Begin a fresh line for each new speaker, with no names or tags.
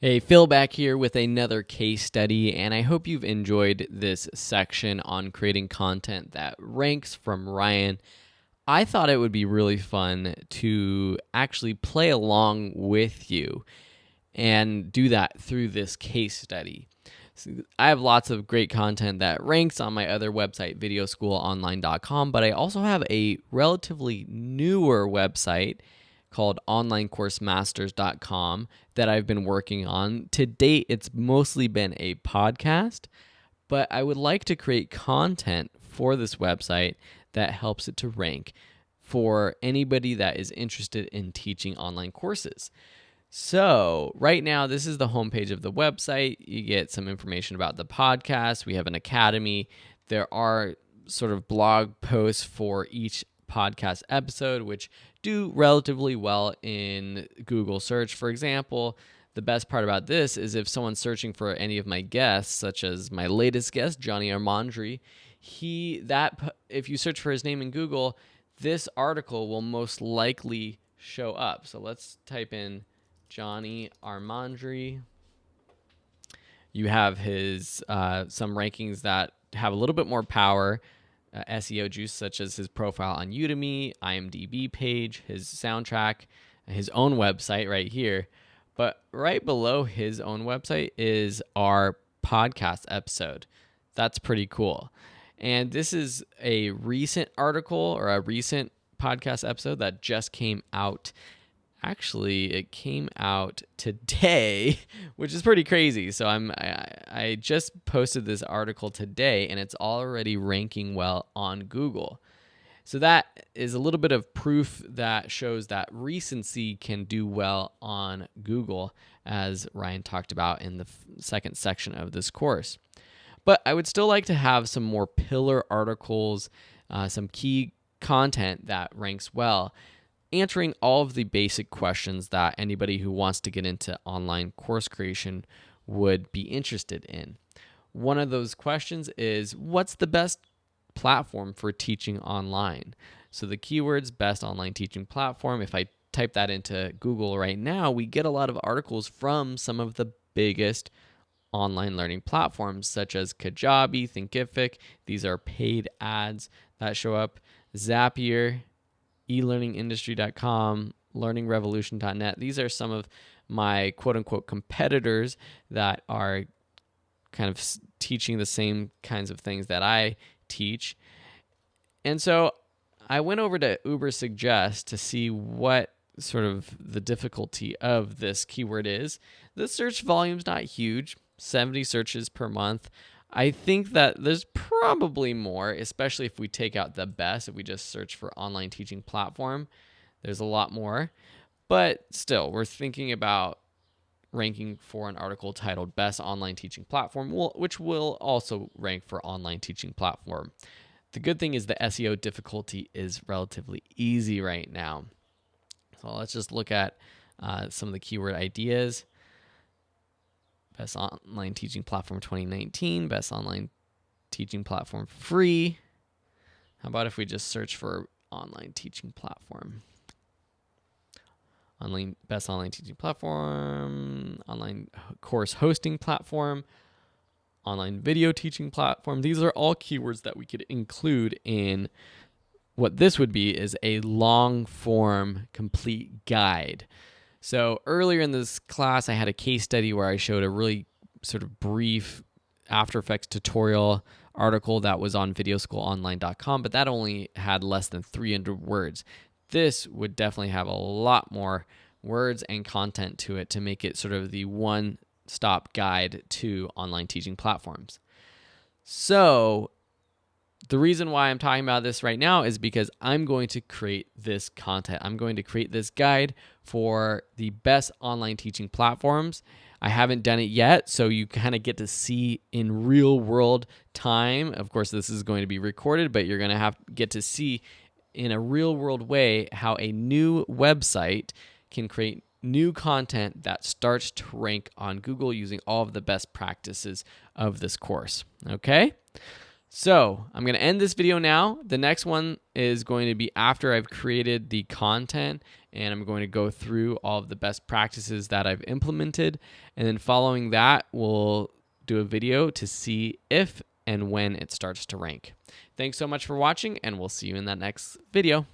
Hey, Phil back here with another case study, and I hope you've enjoyed this section on creating content that ranks from Ryan. I thought it would be really fun to actually play along with you and do that through this case study. So I have lots of great content that ranks on my other website, videoschoolonline.com, but I also have a relatively newer website called onlinecoursemasters.com that I've been working on. To date, it's mostly been a podcast, but I would like to create content for this website that helps it to rank for anybody that is interested in teaching online courses. So right now, this is the homepage of the website. You get some information about the podcast. We have an academy. There are sort of blog posts for each podcast episode, which do relatively well in Google search. For example, the best part about this is if someone's searching for any of my guests, such as my latest guest, Johnny Armandri, if you search for his name in Google, this article will most likely show up. So let's type in Johnny Armandri. You have his some rankings that have a little bit more power, SEO juice, such as his profile on Udemy, IMDb page, his soundtrack, his own website right here. But right below his own website is our podcast episode. That's pretty cool. And this is a recent article or a recent podcast episode that just came out. Actually, it came out today, which is pretty crazy. So I just posted this article today, and it's already ranking well on Google. So that is a little bit of proof that shows that recency can do well on Google, as Ryan talked about in the second section of this course. But I would still like to have some more pillar articles, some key content that ranks well, answering all of the basic questions that anybody who wants to get into online course creation would be interested in. One of those questions is, what's the best platform for teaching online? So the keywords, best online teaching platform, if I type that into Google right now, we get a lot of articles from some of the biggest online learning platforms, such as Kajabi, Thinkific. These are paid ads that show up. Zapier, elearningindustry.com, learningrevolution.net. These are some of my quote-unquote competitors that are kind of teaching the same kinds of things that I teach. And so I went over to Ubersuggest to see what sort of the difficulty of this keyword is. The search volume's not huge, 70 searches per month. I think that there's probably more, especially if we take out the best. If we just search for online teaching platform, there's a lot more. But still, we're thinking about ranking for an article titled Best Online Teaching Platform, which will also rank for online teaching platform. The good thing is the SEO difficulty is relatively easy right now. So let's just look at some of the keyword ideas. Best online teaching platform 2019, best online teaching platform free. How about if we just search for online teaching platform? Best online teaching platform, online course hosting platform, online video teaching platform. These are all keywords that we could include in what this would be is a long form complete guide. So earlier in this class, I had a case study where I showed a really sort of brief After Effects tutorial article that was on videoschoolonline.com, but that only had less than 300 words. This would definitely have a lot more words and content to it to make it sort of the one-stop guide to online teaching platforms. So the reason why I'm talking about this right now is because I'm going to create this content. I'm going to create this guide for the best online teaching platforms. I haven't done it yet, so you kind of get to see in real world time. Of course, this is going to be recorded, but you're going to get to see in a real world way how a new website can create new content that starts to rank on Google using all of the best practices of this course. Okay? So I'm going to end this video now. The next one is going to be after I've created the content, and I'm going to go through all of the best practices that I've implemented. And then following that, we'll do a video to see if and when it starts to rank. Thanks so much for watching, and we'll see you in that next video.